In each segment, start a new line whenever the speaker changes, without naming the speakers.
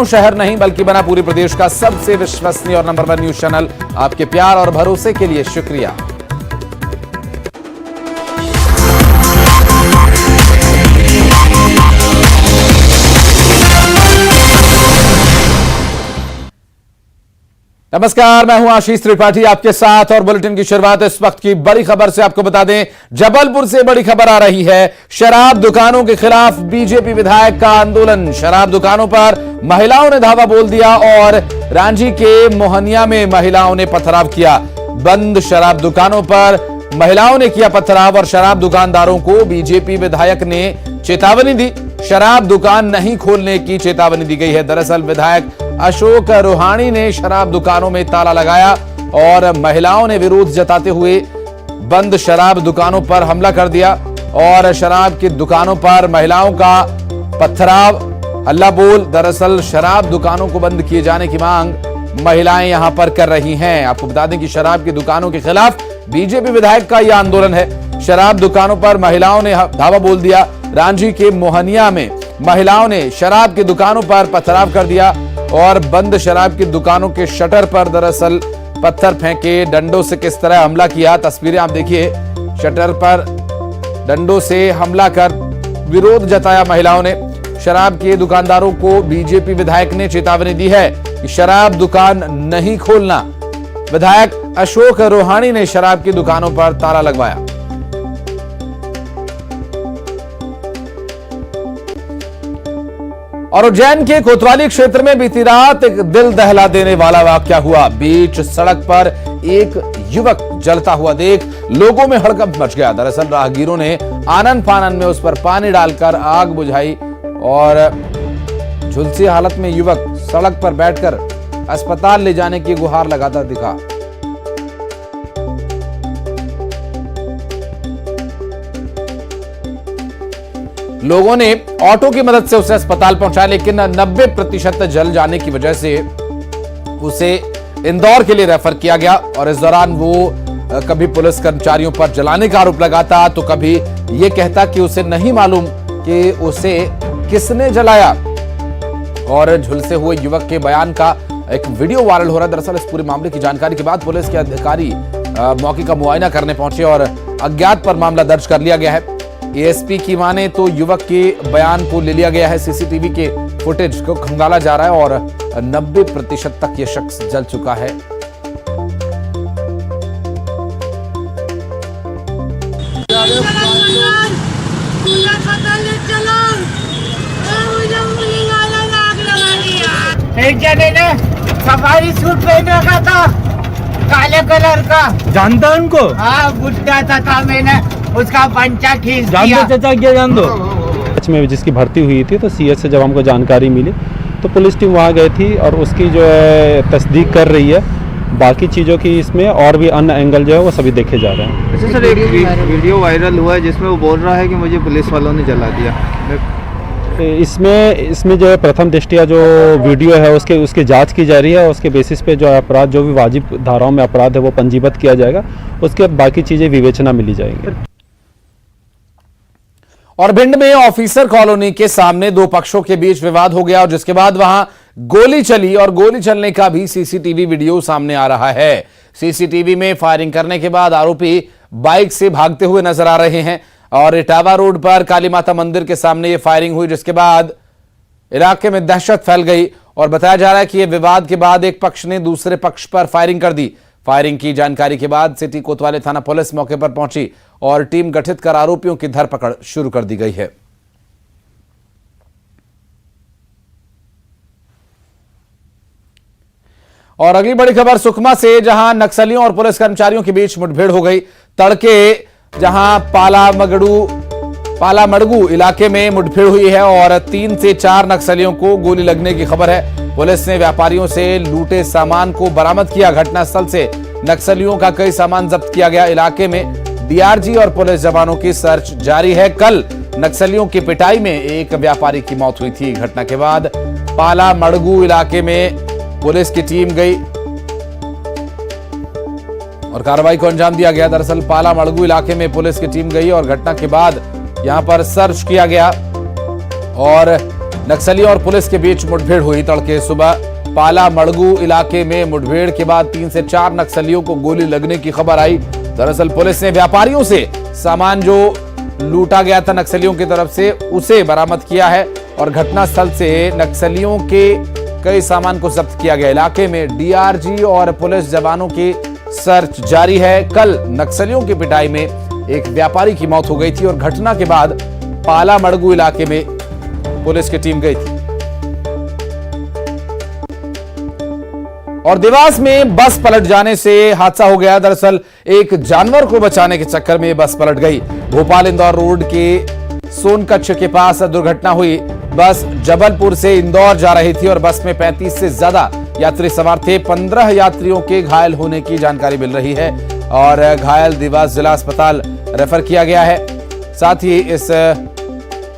शहर नहीं बल्कि बना पूरे प्रदेश का सबसे विश्वसनीय और नंबर 1 न्यूज चैनल। आपके प्यार और भरोसे के लिए शुक्रिया। नमस्कार, मैं हूं आशीष त्रिपाठी आपके साथ और बुलेटिन की शुरुआत इस वक्त की बड़ी खबर से आपको बता दें। जबलपुर से बड़ी खबर आ रही है। शराब दुकानों के खिलाफ बीजेपी विधायक का आंदोलन। शराब दुकानों पर महिलाओं ने धावा बोल दिया और रांची के मोहनिया में महिलाओं ने पथराव किया। बंद शराब दुकानों पर महिलाओं ने किया पथराव और शराब दुकानदारों को बीजेपी विधायक ने चेतावनी दी। शराब दुकान नहीं खोलने की चेतावनी दी गई है। दरअसल विधायक अशोक रोहाणी ने शराब दुकानों में ताला लगाया और महिलाओं ने विरोध जताते हुए बंद शराब दुकानों पर हमला कर दिया और शराब की दुकानों पर महिलाओं का पथराव, हल्ला बोल। दरअसल शराब दुकानों को बंद किए जाने की मांग महिलाएं यहां पर कर रही हैं। आपको बता दें कि शराब की दुकानों के खिलाफ बीजेपी विधायक का यह आंदोलन है। शराब दुकानों पर महिलाओं ने धावा बोल दिया। रांची के मोहनिया में महिलाओं ने शराब की दुकानों पर पथराव कर दिया और बंद शराब की दुकानों के शटर पर दरअसल पत्थर फेंके, डंडों से किस तरह हमला किया, तस्वीरें आप देखिए। शटर पर डंडों से हमला कर विरोध जताया महिलाओं ने। शराब के दुकानदारों को बीजेपी विधायक ने चेतावनी दी है कि शराब दुकान नहीं खोलना। विधायक अशोक रोहाणी ने शराब की दुकानों पर ताला लगवाया। और उज्जैन के कोतवाली क्षेत्र में बीती रात एक दिल दहला देने वाला वाकया हुआ। बीच सड़क पर एक युवक जलता हुआ देख लोगों में हड़कंप मच गया। दरअसल राहगीरों ने आनन फानन में उस पर पानी डालकर आग बुझाई और झुलसी हालत में युवक सड़क पर बैठकर अस्पताल ले जाने की गुहार लगाता दिखा। लोगों ने ऑटो की मदद से उसे अस्पताल पहुंचाया, लेकिन 90% जल जाने की वजह से उसे इंदौर के लिए रेफर किया गया। और इस दौरान वो कभी पुलिस कर्मचारियों पर जलाने का आरोप लगाता तो कभी ये कहता कि उसे नहीं मालूम कि उसे किसने जलाया। और झुलसे हुए युवक के बयान का एक वीडियो वायरल हो रहा है। दरअसल इस पूरे मामले की जानकारी के बाद पुलिस के अधिकारी मौके का मुआयना करने पहुंचे और अज्ञात पर मामला दर्ज कर लिया गया है। एएसपी की माने तो युवक के बयान को ले लिया गया है। सीसीटीवी के फुटेज को खंगाला जा रहा है और 90% तक ये शख्स जल चुका है।
एक जने ने सफारी सूट पहन रखा था काले कलर का।
जानता है उनको?
हाँ, बुढ़ा था मैंने उसका पंचा खींच दिया।
चाचा क्या जान दो। में जिसकी भर्ती हुई थी तो सीएस से जब हमको जानकारी मिली तो पुलिस टीम वहाँ गई थी और उसकी जो है तस्दीक कर रही है। बाकी चीज़ों की इसमें और भी अन्य एंगल जो है वो सभी देखे जा रहे हैं।
अच्छा सर, एक वीडियो वायरल हुआ है जिसमें वो बोल रहा है कि मुझे पुलिस वालों ने जला दिया।
इसमें जो है प्रथम दृष्टया जो वीडियो है उसकी जांच की जा रही है और उसके बेसिस पे जो अपराध जो भी वाजिब धाराओं में अपराध है वो पंजीबद्ध किया जाएगा। उसके बाद बाकी चीज़ें विवेचना मिली जाएंगी।
और भिंड में ऑफिसर कॉलोनी के सामने दो पक्षों के बीच विवाद हो गया और जिसके बाद वहां गोली चली और गोली चलने का भी सीसीटीवी वीडियो सामने आ रहा है। सीसीटीवी में फायरिंग करने के बाद आरोपी बाइक से भागते हुए नजर आ रहे हैं और इटावा रोड पर काली माता मंदिर के सामने ये फायरिंग हुई, जिसके बाद इलाके में दहशत फैल गई और बताया जा रहा है कि यह विवाद के बाद एक पक्ष ने दूसरे पक्ष पर फायरिंग कर दी। फायरिंग की जानकारी के बाद सिटी कोतवाली थाना पुलिस मौके पर पहुंची और टीम गठित कर आरोपियों की धरपकड़ शुरू कर दी गई है। और अगली बड़ी खबर सुकमा से, जहां नक्सलियों और पुलिस कर्मचारियों के बीच मुठभेड़ हो गई। तड़के जहां पालामड़गू इलाके में मुठभेड़ हुई है और 3 से 4 नक्सलियों को गोली लगने की खबर है। पुलिस ने व्यापारियों से लूटे सामान को बरामद किया। घटनास्थल से नक्सलियों का कई सामान जब्त किया गया। इलाके में डीआरजी और पुलिस जवानों की सर्च जारी है। कल नक्सलियों की पिटाई में एक व्यापारी की मौत हुई थी। घटना के बाद पालामड़गू इलाके में पुलिस की टीम गई और कार्रवाई को अंजाम दिया गया। दरअसल पालामड़गू इलाके में पुलिस की टीम गई और घटना के बाद यहां पर सर्च किया गया और नक्सलियों और पुलिस के बीच मुठभेड़ हुई। तड़के सुबह पाला मड़गू इलाके में मुठभेड़ के बाद 3 से 4 नक्सलियों को गोली लगने की खबर आई। दरअसल पुलिस ने व्यापारियों से सामान जो लूटा गया था नक्सलियों की तरफ से उसे बरामद किया है और घटनास्थल से नक्सलियों के कई सामान को जब्त किया गया। इलाके में डीआरजी और पुलिस जवानों की सर्च जारी है। कल नक्सलियों की पिटाई में एक व्यापारी की मौत हो गई थी और घटना के बाद पाला मड़गू इलाके में पुलिस की टीम गई थी। और देवास में बस पलट जाने से हादसा हो गया। दरअसल एक जानवर को बचाने के चक्कर में बस पलट गई। भोपाल इंदौर रोड के सोनकच्छ के पास दुर्घटना हुई। बस जबलपुर से इंदौर जा रही थी और बस में 35 से ज्यादा यात्री सवार थे। 15 यात्रियों के घायल होने की जानकारी मिल रही है और घायल देवास जिला अस्पताल रेफर किया गया है। साथ ही इस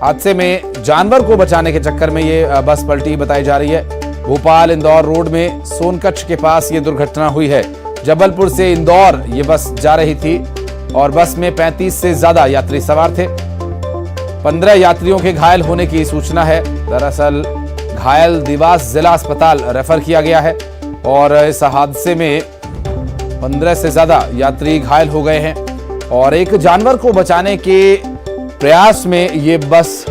हादसे में जानवर को बचाने के चक्कर में ये बस पलटी बताई जा रही है। भोपाल इंदौर रोड में सोनकच्छ के पास ये दुर्घटना हुई है। जबलपुर से इंदौर ये बस जा रही थी और बस में 35 से ज्यादा यात्री सवार थे। 15 यात्रियों के घायल होने की सूचना है। दरअसल घायल देवास जिला अस्पताल रेफर किया गया है और इस हादसे में 15 से ज्यादा यात्री घायल हो गए हैं और एक जानवर को बचाने के प्रयास में ये बस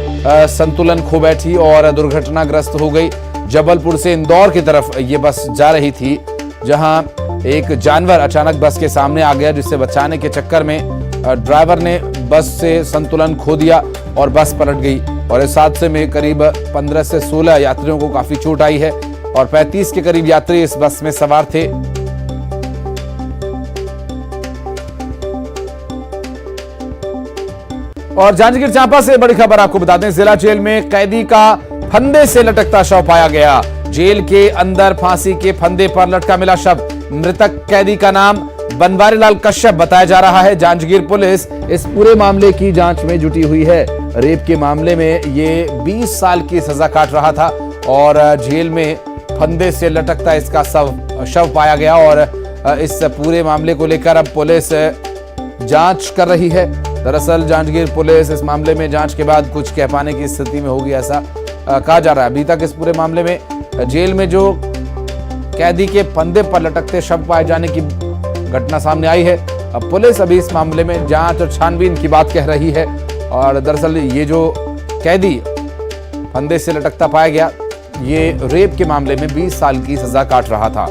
संतुलन खो बैठी और दुर्घटनाग्रस्त हो गई। जबलपुर से इंदौर की तरफ ये बस जा रही थी जहां एक जानवर अचानक बस के सामने आ गया जिसे बचाने के चक्कर में ड्राइवर ने बस से संतुलन खो दिया और बस पलट गई और इस हादसे में करीब 15 से 16 यात्रियों को काफी चोट आई है और 35 के करीब यात्री इस बस में सवार थे। और जांजगीर चांपा से बड़ी खबर आपको बता दें, जिला जेल में कैदी का फंदे से लटकता शव पाया गया। जेल के अंदर फांसी के फंदे पर लटका मिला शव। मृतक कैदी का नाम बनवारीलाल कश्यप बताया जा रहा है। जांजगीर पुलिस इस पूरे मामले की जांच में जुटी हुई है। रेप के मामले में ये 20 साल की सजा काट रहा था और जेल में फंदे से लटकता इसका शव पाया गया और इस पूरे मामले को लेकर अब पुलिस जांच कर रही है। दरअसल जांजगीर पुलिस इस मामले में जांच के बाद कुछ कह पाने की स्थिति में होगी ऐसा कहा जा रहा है। अभी तक इस पूरे मामले में जेल में जो कैदी के फंदे पर लटकते शव पाए जाने की घटना सामने आई है। अब पुलिस अभी इस मामले में जांच और छानबीन की बात कह रही है और दरअसल ये जो कैदी फंदे से लटकता पाया गया ये रेप के मामले में 20 साल की सजा काट रहा था।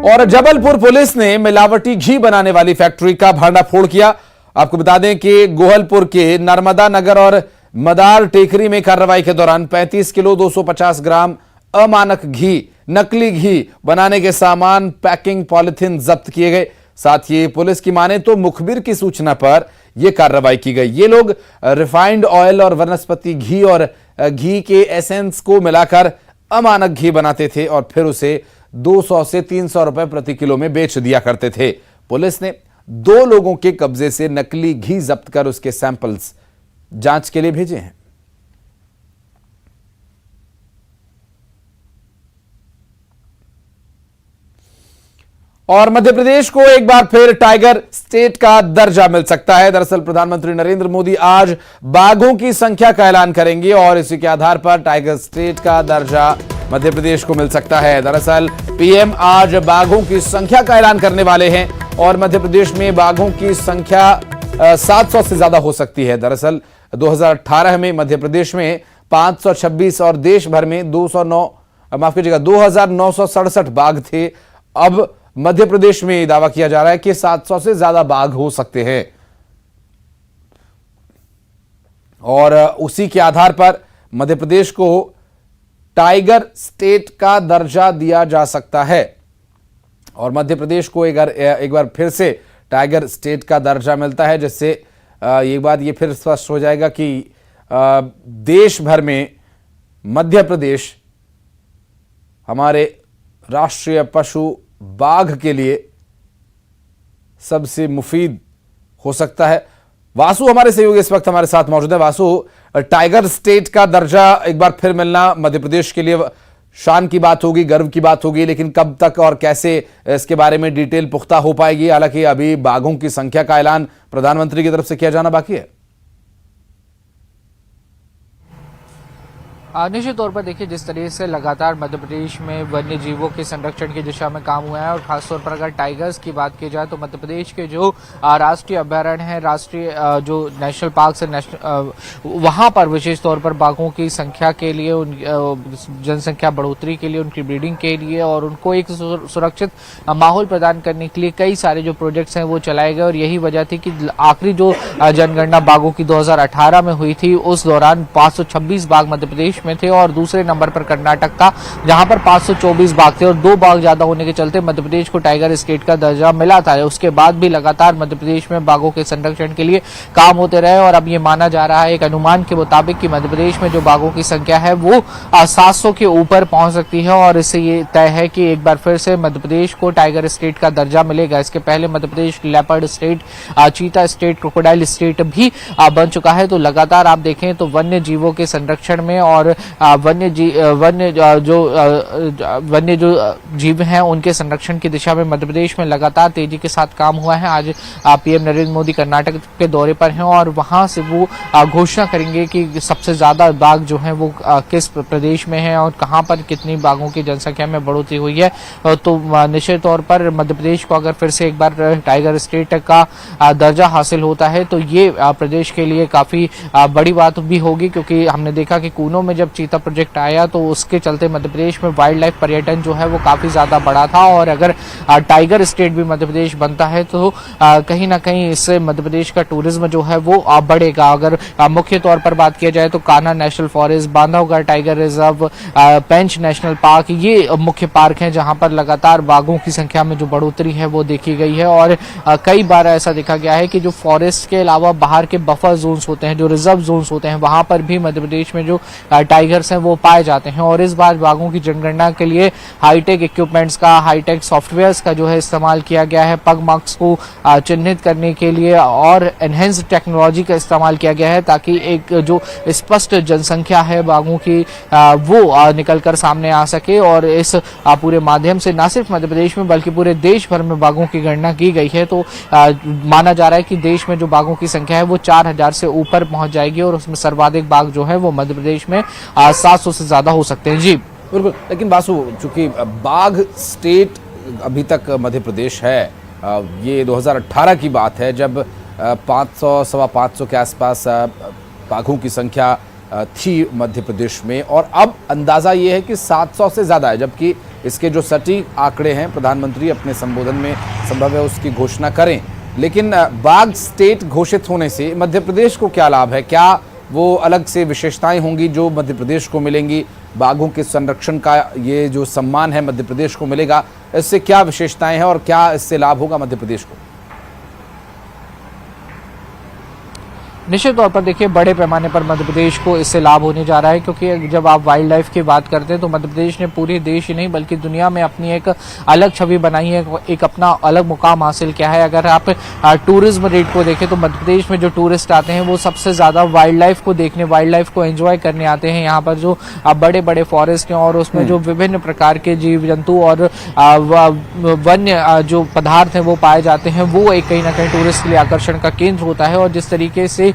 और जबलपुर पुलिस ने मिलावटी घी बनाने वाली फैक्ट्री का भंडाफोड़ किया। आपको बता दें कि गोहलपुर के नर्मदा नगर और मदार टेकरी में कार्रवाई के दौरान 35 किलो 250 ग्राम अमानक घी, नकली घी बनाने के सामान, पैकिंग पॉलिथीन जब्त किए गए। साथ ही पुलिस की माने तो मुखबिर की सूचना पर यह कार्रवाई की गई। ये लोग रिफाइंड ऑयल और वनस्पति घी और घी के एसेंस को मिलाकर अमानक घी बनाते थे और फिर उसे 200 से 300 रुपए प्रति किलो में बेच दिया करते थे। पुलिस ने 2 लोगों के कब्जे से नकली घी जब्त कर उसके सैंपल्स जांच के लिए भेजे हैं। और मध्य प्रदेश को एक बार फिर टाइगर स्टेट का दर्जा मिल सकता है। दरअसल प्रधानमंत्री नरेंद्र मोदी आज बाघों की संख्या का ऐलान करेंगे और इसी के आधार पर टाइगर स्टेट का दर्जा मध्य प्रदेश को मिल सकता है। दरअसल पीएम आज बाघों की संख्या का ऐलान करने वाले हैं और मध्य प्रदेश में बाघों की संख्या 700 से ज्यादा हो सकती है। दरअसल 2018 में मध्य प्रदेश में 526 और देश भर में 2967 बाघ थे। अब मध्य प्रदेश में दावा किया जा रहा है कि 700 से ज्यादा बाघ हो सकते हैं और उसी के आधार पर मध्य प्रदेश को टाइगर स्टेट का दर्जा दिया जा सकता है और मध्य प्रदेश को एक बार फिर से टाइगर स्टेट का दर्जा मिलता है, जिससे एक बात ये फिर स्पष्ट हो जाएगा कि देश भर में मध्य प्रदेश हमारे राष्ट्रीय पशु बाघ के लिए सबसे मुफीद हो सकता है। वासु हमारे सहयोगी इस वक्त हमारे साथ मौजूद है। वासु, टाइगर स्टेट का दर्जा एक बार फिर मिलना मध्य प्रदेश के लिए शान की बात होगी, गर्व की बात होगी, लेकिन कब तक और कैसे इसके बारे में डिटेल पुख्ता हो पाएगी? हालांकि अभी बाघों की संख्या का ऐलान प्रधानमंत्री की तरफ से किया जाना बाकी है।
निश्चित तौर पर देखिए, जिस तरीके से लगातार मध्य प्रदेश में वन्य जीवों के संरक्षण की दिशा में काम हुआ है और खासतौर पर अगर टाइगर्स की बात की जाए तो मध्य प्रदेश के जो राष्ट्रीय अभयारण्य है, राष्ट्रीय जो नेशनल पार्क है, वहां पर विशेष तौर पर बाघों की संख्या के लिए, उन जनसंख्या बढ़ोतरी के लिए, उनकी ब्रीडिंग के लिए और उनको एक सुरक्षित माहौल प्रदान करने के लिए कई सारे जो प्रोजेक्ट्स हैं वो चलाए गए। और यही वजह थी कि आखिरी जो जनगणना बाघों की 2018 में हुई थी, उस दौरान 526 बाघ मध्य प्रदेश में थे और दूसरे नंबर पर कर्नाटक था, जहां पर 524 बाघ थे और 2 बाघ ज्यादा होने के चलते मध्य प्रदेश को टाइगर स्टेट का दर्जा मिला था। उसके बाद भी लगातार मध्य प्रदेश में बाघों के संरक्षण के लिए काम होते रहे और अब ये माना जा रहा है एक अनुमान के मुताबिक कि मध्य प्रदेश में जो बाघों की संख्या है वो 700 के ऊपर पहुंच सकती है और इससे ये तय है कि एक बार फिर से मध्य प्रदेश को टाइगर स्टेट का दर्जा मिलेगा। इसके पहले मध्य प्रदेश लेपर्ड स्टेट, चीता स्टेट, क्रोकोडाइल स्टेट भी बन चुका है। तो लगातार आप देखें तो वन्य जीवों के संरक्षण में और वन्य जो जीव हैं उनके संरक्षण की दिशा में मध्य प्रदेश में लगातार तेजी के साथ काम हुआ है। आज पीएम नरेंद्र मोदी कर्नाटक के दौरे पर हैं और वहां से वो घोषणा करेंगे कि सबसे ज्यादा बाघ जो हैं वो किस प्रदेश में है और कहां पर कितनी बाघों की जनसंख्या में बढ़ोतरी हुई है। तो निश्चित तौर पर मध्य प्रदेश को अगर फिर से एक बार टाइगर स्टेट का दर्जा हासिल होता है तो ये प्रदेश के लिए काफी बड़ी बात भी होगी, क्योंकि हमने देखा कि कूनो में जब चीता प्रोजेक्ट आया तो उसके चलते मध्य प्रदेश में वाइल्ड लाइफ पर्यटन जो है वो काफी ज्यादा बढ़ा था और अगर टाइगर स्टेट भी मध्य प्रदेश बनता है तो कहीं ना कहीं इससे मध्य प्रदेश का टूरिज्म जो है वो बढ़ेगा। अगर मुख्य तौर पर बात किया जाए तो Kanha national forest, Bandhavgarh tiger reserve, Pench national park, ये मुख्य पार्क हैं जहां पर लगातार बाघों की संख्या में जो बढ़ोतरी है वो देखी गई है। और कई बार ऐसा देखा गया है कि जो फॉरेस्ट के अलावा बाहर के बफर जोन्स होते हैं, जो रिजर्व जोन्स होते हैं, वहां पर भी मध्य प्रदेश में जो टाइगर्स हैं वो पाए जाते हैं। और इस बार बाघों की जनगणना के लिए हाईटेक इक्विपमेंट्स का, हाईटेक सॉफ्टवेयर्स का जो है इस्तेमाल किया गया है। पग मार्क्स को चिन्हित करने के लिए और एनहेंस्ड टेक्नोलॉजी का इस्तेमाल किया गया है ताकि एक जो स्पष्ट जनसंख्या है बाघों की वो निकलकर सामने आ सके। और इस पूरे माध्यम से न सिर्फ मध्य प्रदेश में बल्कि पूरे देश भर में बाघों की गणना की गई है। तो माना जा रहा है कि देश में जो बाघों की संख्या है वो 4000 से ऊपर पहुंच जाएगी और उसमें सर्वाधिक बाघ जो है वो मध्य प्रदेश में 700 से ज्यादा हो सकते हैं। जी
बिल्कुल, लेकिन बासु, चूंकि बाघ स्टेट अभी तक मध्य प्रदेश है, ये 2018 की बात है जब 500 सवा 500 के आसपास बाघों की संख्या थी मध्य प्रदेश में और अब अंदाज़ा ये है कि 700 से ज़्यादा है, जबकि इसके जो सटीक आंकड़े हैं प्रधानमंत्री अपने संबोधन में संभव है उसकी घोषणा करें। लेकिन बाघ स्टेट घोषित होने से मध्य प्रदेश को क्या लाभ है? क्या वो अलग से विशेषताएं होंगी जो मध्य प्रदेश को मिलेंगी? बाघों के संरक्षण का ये जो सम्मान है मध्य प्रदेश को मिलेगा, इससे क्या विशेषताएं हैं और क्या इससे लाभ होगा मध्य प्रदेश को?
निश्चित तौर पर देखिए, बड़े पैमाने पर मध्य प्रदेश को इससे लाभ होने जा रहा है, क्योंकि जब आप वाइल्ड लाइफ की बात करते हैं तो मध्य प्रदेश ने पूरे देश ही नहीं बल्कि दुनिया में अपनी एक अलग छवि बनाई है, एक अपना अलग मुकाम हासिल किया है। अगर आप टूरिज्म रेट को देखें तो मध्य प्रदेश में जो टूरिस्ट आते हैं वो सबसे ज्यादा वाइल्ड लाइफ को देखने, वाइल्ड लाइफ को एंजॉय करने आते हैं। यहाँ पर जो बड़े बड़े फॉरेस्ट हैं और उसमें जो विभिन्न प्रकार के जीव जंतु और वन्य जो पदार्थ हैं वो पाए जाते हैं, वो एक कहीं ना कहीं टूरिस्ट के लिए आकर्षण का केंद्र होता है। और जिस तरीके से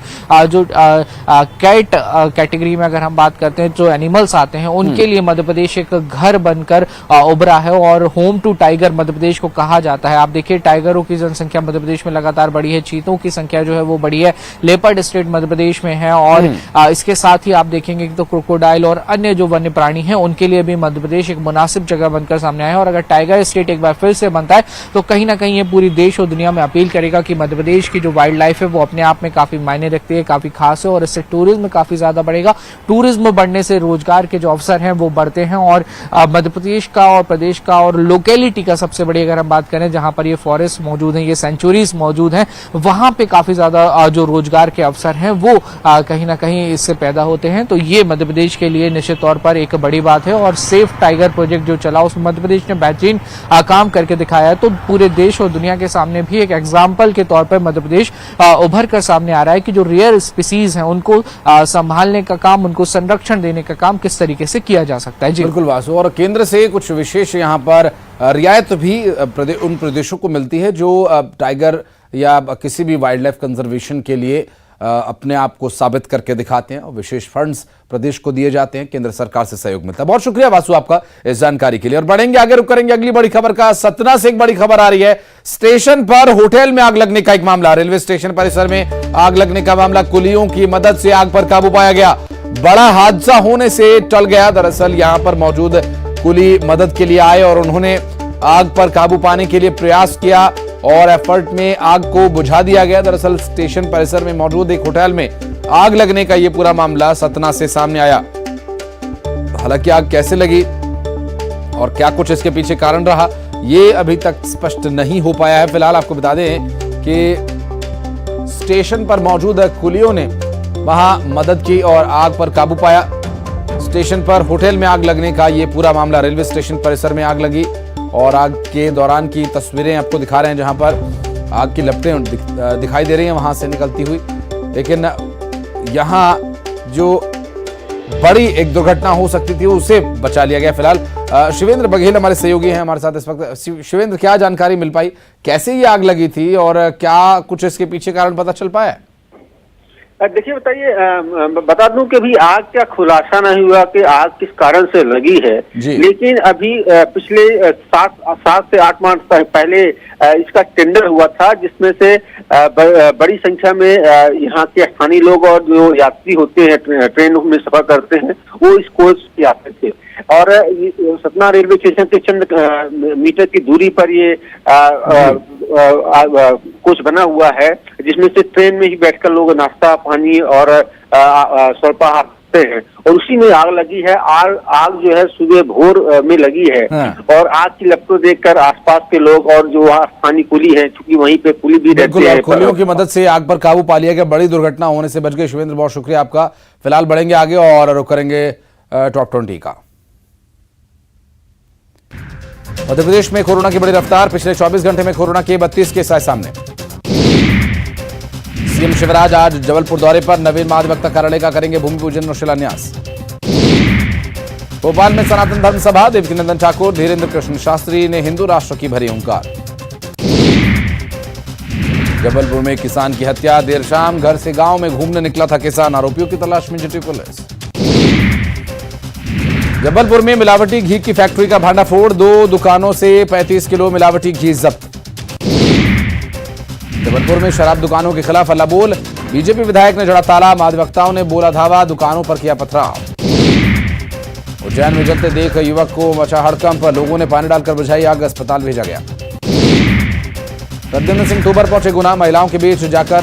जो कैट कैटेगरी में अगर हम बात करते हैं, जो एनिमल्स आते हैं उनके लिए मध्य प्रदेश एक घर बनकर उभरा है और home to tiger Madhya Pradesh को कहा जाता है। आप देखिए, टाइगरों की जनसंख्या मध्य प्रदेश में लगातार बढ़ी है, चीतों की संख्या जो है वो बढ़ी है, लेपर्ड स्टेट मध्य प्रदेश में है और इसके साथ ही आप देखेंगे कि तो क्रोकोडाइल और अन्य जो वन्य प्राणी हैं उनके लिए भी मध्य प्रदेश एक मुनासिब जगह बनकर सामने आया है। और अगर टाइगर स्टेट एक बार फिर से बनता है तो कहीं ना कहीं ये पूरी देश और दुनिया में अपील करेगा कि मध्य प्रदेश की जो वाइल्ड लाइफ है वो अपने आप में काफी मायने रखती है, काफी खास है और इससे टूरिज्म काफी ज्यादा बढ़ेगा। टूरिज्म बढ़ने से रोजगार के जो अवसर हैं वो बढ़ते हैं और मध्य प्रदेश का और प्रदेश का और लोकेलिटी का सबसे बड़ी अगर हम बात करें, जहां पर ये फॉरेस्ट मौजूद हैं, ये सेंचुरीज मौजूद हैं, वहां पे काफी ज्यादा जो रोजगार के अवसर हैं वो कहीं ना कहीं इससे पैदा होते हैं। तो ये मध्य प्रदेश के लिए निश्चित तौर पर एक बड़ी बात है। और सेफ टाइगर प्रोजेक्ट जो चला उसमें मध्य प्रदेश ने बेहतरीन काम करके दिखाया है। तो पूरे देश और दुनिया के सामने भी एक एग्जाम्पल के तौर पर मध्य प्रदेश उभर कर सामने आ रहा है कि जो रेयर स्पीसीज हैं उनको संभालने का काम, उनको संरक्षण देने का काम किस तरीके से किया जा सकता है। जी
बिल्कुल वासु, और केंद्र से कुछ विशेष यहाँ पर रियायत भी उन प्रदेशों को मिलती है जो टाइगर या किसी भी वाइल्ड लाइफ कंजर्वेशन के लिए अपने आप को साबित करके दिखाते हैं और विशेष फंड्स प्रदेश को दिए जाते हैं, केंद्र सरकार से सहयोग मिलता है। बहुत शुक्रिया वासु आपका इस जानकारी के लिए। और बढ़ेंगे आगे, रुक करेंगे अगली बड़ी खबर का। सतना से एक बड़ी खबर आ रही है। स्टेशन पर होटल में आग लगने का एक मामला, रेलवे स्टेशन परिसर में आग लगने का मामला। कुलियों की मदद से आग पर काबू पाया गया। बड़ा हादसा होने से टल गया। दरअसल यहां पर मौजूद कुली मदद के लिए आए और उन्होंने आग पर काबू पाने के लिए प्रयास किया और एफर्ट में आग को बुझा दिया गया। दरअसल स्टेशन परिसर में मौजूद एक होटल में आग लगने का यह पूरा मामला सतना से सामने आया। हालांकि आग कैसे लगी और क्या कुछ इसके पीछे कारण रहा, ये अभी तक स्पष्ट नहीं हो पाया है। फिलहाल आपको बता दें कि स्टेशन पर मौजूद कुलियों ने वहां मदद की और आग पर काबू पाया। स्टेशन पर होटल में आग लगने का यह पूरा मामला, रेलवे स्टेशन परिसर में आग लगी और आग के दौरान की तस्वीरें आपको दिखा रहे हैं, जहां पर आग की लपटें दिखाई दे रही हैं वहां से निकलती हुई। लेकिन यहां जो बड़ी एक दुर्घटना हो सकती थी उसे बचा लिया गया। फिलहाल शिवेंद्र बघेल हमारे सहयोगी हैं हमारे साथ इस वक्त। शिवेंद्र, क्या जानकारी मिल पाई, कैसे ये आग लगी थी और क्या कुछ इसके पीछे कारण पता चल पाया?
देखिए, बताइए, बता दूं कि अभी आग का खुलासा नहीं हुआ कि आग किस कारण से लगी है, लेकिन अभी पिछले 7 से 8 माह पहले इसका टेंडर हुआ था, जिसमें से बड़ी संख्या में यहाँ के स्थानीय लोग और जो यात्री होते हैं, ट्रेन में सफर करते हैं, वो इस कोच से आते थे। और सतना रेलवे स्टेशन से चंद मीटर की दूरी पर ये कोच बना हुआ है, जिसमें से ट्रेन में ही बैठकर लोग नाश्ता पानी और स्वल्पाहार करते हैं। और उसी में आग लगी है। आग जो है सुबह भोर में लगी है। और आग की लपटों देखकर आसपास के लोग और जो वहाँ स्थानीय कुली है, चूंकि वहीं पे कुली भी रहते हैं,
कुलियों की मदद से आग पर काबू पा लिया गया। बड़ी दुर्घटना होने से बच गए। शिवेंद्र, बहुत शुक्रिया आपका। फिलहाल बढ़ेंगे आगे और रुख करेंगे टॉप 20 का। मध्य प्रदेश में कोरोना की बड़ी रफ्तार, पिछले 24 घंटे में कोरोना के 32 केस आए सामने। सीएम शिवराज आज जबलपुर दौरे पर, नवीन महाधिवक्ता कार्यालय का करेंगे भूमि पूजन और शिलान्यास। भोपाल में सनातन धर्म सभा, देवकीनंदन ठाकुर, धीरेन्द्र कृष्ण शास्त्री ने हिंदू राष्ट्र की भरी हुंकार। जबलपुर में किसान की हत्या, देर शाम घर से गांव में घूमने निकला था किसान, आरोपियों की तलाश में जुटी पुलिस। जबलपुर में मिलावटी घी की फैक्ट्री का भांडाफोड़, 2 दुकानों से 35 किलो मिलावटी घी जब्त। जबलपुर में शराब दुकानों के खिलाफ हल्लाबोल, बीजेपी विधायक ने जड़ा ताला, महाधिवक्ताओं ने बोला धावा, दुकानों पर किया पथराव। उज्जैन में जलते देख युवक को मचा हड़कंप, लोगों ने पानी डालकर बुझाई आग, अस्पताल भेजा गया। प्रद्युम्न सिंह तोमर पहुंचे गुना, महिलाओं के बीच जाकर